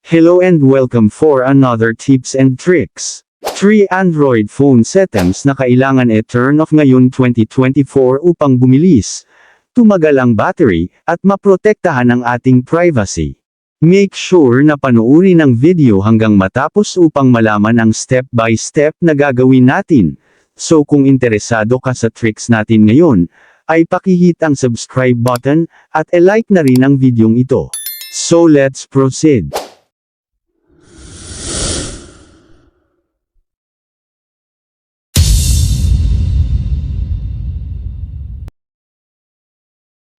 Hello and welcome for another tips and tricks. 3 Android phone settings na kailangan turn off ngayon 2024 upang bumilis, tumagal ang battery, at maprotektahan ang ating privacy. Make sure na panoorin ang video hanggang matapos upang malaman ang step-by-step na gagawin natin. So kung interesado ka sa tricks natin ngayon, ay pakihit ang subscribe button, at like na rin ang videong ito. So let's proceed.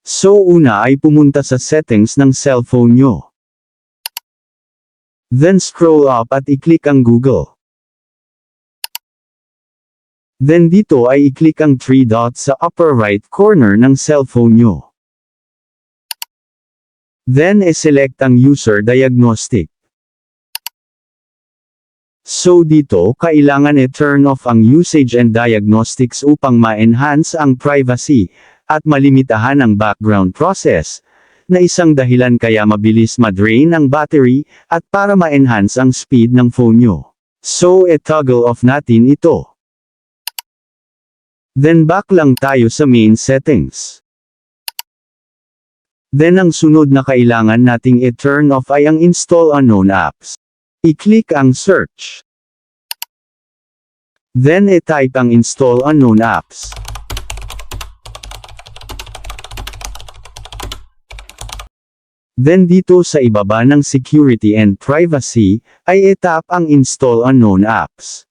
So una ay pumunta sa settings ng cellphone nyo. Then scroll up at i-click ang Google. Then dito ay i-click ang 3 dots sa upper right corner ng cellphone nyo. Then i-select ang user diagnostic. So dito kailangan i-turn off ang usage and diagnostics upang ma-enhance ang privacy, at malimitahan ang background process, na isang dahilan kaya mabilis ma-drain ang battery, at para ma-enhance ang speed ng phone nyo. So i-toggle off natin ito. Then back lang tayo sa main settings. Then ang sunod na kailangan nating i-turn off ay ang install unknown apps. I-click ang search. Then i-type ang install unknown apps. Then dito sa ibaba ng security and privacy, ay i-tap ang install unknown apps.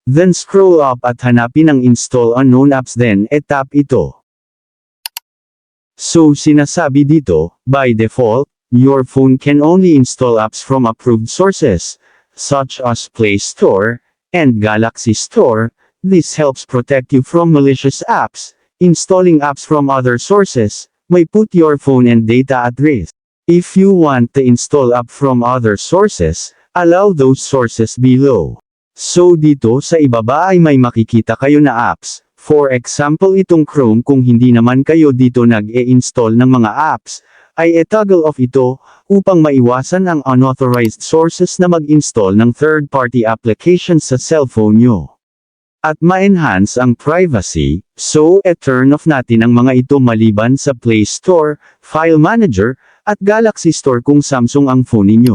Then scroll up at hanapin ang install unknown apps, then i-tap ito. So sinasabi dito, by default, your phone can only install apps from approved sources, such as Play Store and Galaxy Store. This helps protect you from malicious apps. Installing apps from other sources may put your phone and data at risk. If you want to install app from other sources, allow those sources below. So dito sa ibaba ay may makikita kayo na apps. For example itong Chrome. Kung hindi naman kayo dito nag-e-install ng mga apps, ay i-toggle off ito, upang maiwasan ang unauthorized sources na mag-install ng third-party applications sa cellphone nyo. At ma-enhance ang privacy, so i-turn off natin ang mga ito maliban sa Play Store, File Manager, at Galaxy Store kung Samsung ang phone ninyo.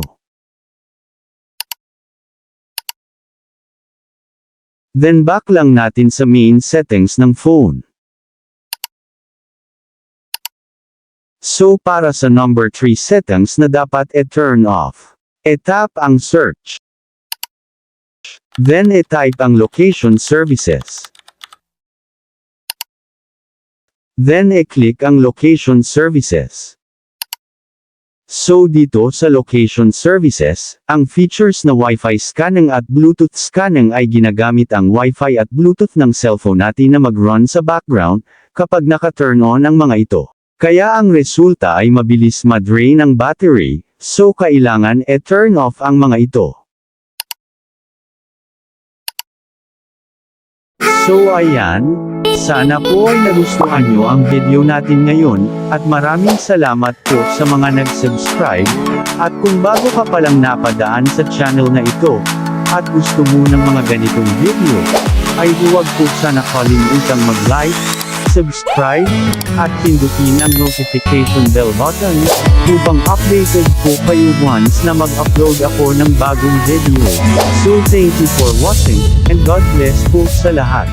Then back lang natin sa main settings ng phone. So para sa number 3 settings na dapat i-turn off, i-tap ang search. Then i-type ang location services. Then i-click ang location services. So dito sa location services, ang features na Wi-Fi scanning at Bluetooth scanning ay ginagamit ang Wi-Fi at Bluetooth ng cellphone natin na mag-run sa background, kapag naka-turn on ang mga ito. Kaya ang resulta ay mabilis ma-drain ang battery, so kailangan i-turn off ang mga ito. So ayan, sana po ay nagustuhan nyo ang video natin ngayon, at maraming salamat po sa mga nag-subscribe, at kung bago ka palang napadaan sa channel na ito, at gusto mo ng mga ganitong video, ay huwag po sana kalimutang mag-like, subscribe, at pindutin ang notification bell button, upang updated po kayo once na mag-upload ako ng bagong video. So thank you for watching, and God bless po sa lahat.